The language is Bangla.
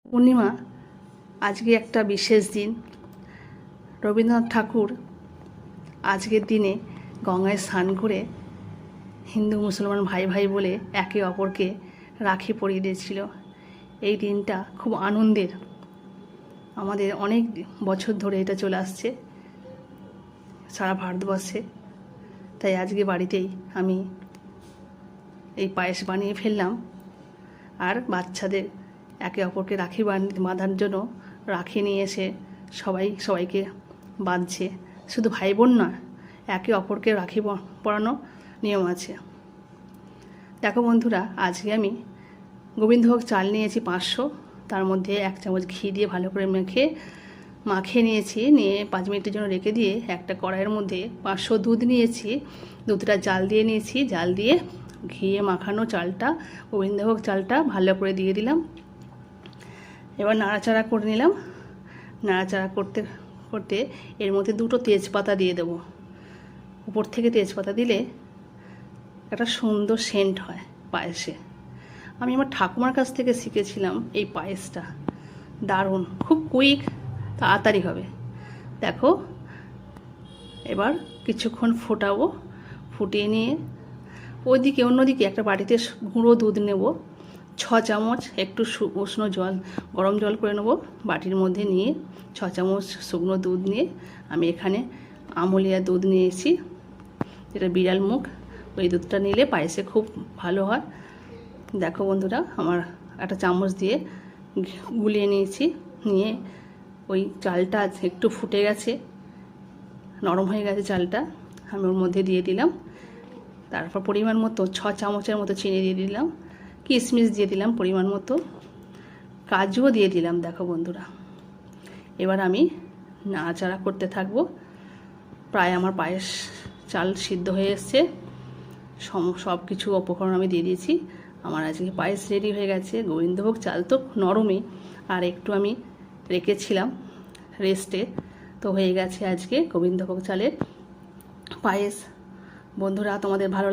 পূর্ণিমা আজকে একটা বিশেষ দিন। রবীন্দ্রনাথ ঠাকুর আজকের দিনে গঙ্গায় স্নান করে হিন্দু মুসলমান ভাই ভাই বলে একে অপরকে রাখি পরিয়ে দিয়েছিল। এই দিনটা খুব আনন্দের, আমাদের অনেক বছর ধরে এটা চলে আসছে সারা ভারতবর্ষে। তাই আজকে বাড়িতেই আমি এই পায়েস বানিয়ে ফেললাম, আর বাচ্চাদের একে অপরকে রাখি বাঁধার জন্য রাখি নিয়ে এসে সবাইকে বাঁধছে। শুধু ভাই বোন নয়, একে অপরকে রাখি পরানো নিয়ম আছে। দেখো বন্ধুরা, আজকে আমি গোবিন্দভোগ চাল নিয়েছি 500, তার মধ্যে 1 চামচ ঘি দিয়ে ভালো করে মাখিয়ে নিয়েছি। নিয়ে 5 মিনিটের জন্য রেখে দিয়ে একটা কড়াইয়ের মধ্যে 500 দুধ নিয়েছি, দুধটা জাল দিয়ে নিয়েছি। জাল দিয়ে ঘিয়ে মাখানো চালটা, গোবিন্দভোগ চালটা ভালো করে দিয়ে দিলাম। এবার নাড়াচাড়া করে নিলাম। নাড়াচাড়া করতে করতে এর মধ্যে 2টো তেজপাতা দিয়ে দেব। উপর থেকে তেজপাতা দিলে একটা সুন্দর সেন্ট হয় পায়েসে। আমি আমার ঠাকুমার কাছ থেকে শিখেছিলাম এই পায়েসটা, দারুণ, খুব কুইক, তাড়াতাড়ি হবে। দেখো, এবার কিছুক্ষণ ফোটাবো। ফুটিয়ে নিয়ে অন্যদিকে একটা বাটিতে গুঁড়ো দুধ নেব, 6 চামচ। একটু উষ্ণ জল, গরম জল করে নেব বাটির মধ্যে। নিয়ে 6 চামচ শুকনো দুধ নিয়ে আমি এখানে আমুলিয়া দুধ নিয়েছি, যেটা বিড়াল মুখ। ওই দুধটা নিলে পায়েসে খুব ভালো হয়। দেখো বন্ধুরা, আমার একটা চামচ দিয়ে গুলিয়ে নিয়েছি। নিয়ে ওই চালটা একটু ফুটে গেছে, নরম হয়ে গেছে চালটা, আমি ওর মধ্যে দিয়ে দিলাম। তারপর পরিমাণ মতো 6 চামচের মতো চিনি দিয়ে দিলাম, কিশমিশ দিয়ে দিলাম পরিমাণ মতো, কাজুও দিয়ে দিলাম। দেখো বন্ধুরা, এবার আমি নাড়াচাড়া করতে থাকবো। প্রায় আমার পায়েস চাল সিদ্ধ হয়ে এসছে, সব কিছু উপকরণ আমি দিয়ে দিয়েছি। আমার আজকে পায়েস রেডি হয়ে গেছে। গোবিন্দভোগ চাল তো নরমই, আর একটু আমি রেখেছিলাম রেস্টে, তো হয়ে গেছে আজকে গোবিন্দভোগ চালের পায়েস। বন্ধুরা, তোমাদের ভালো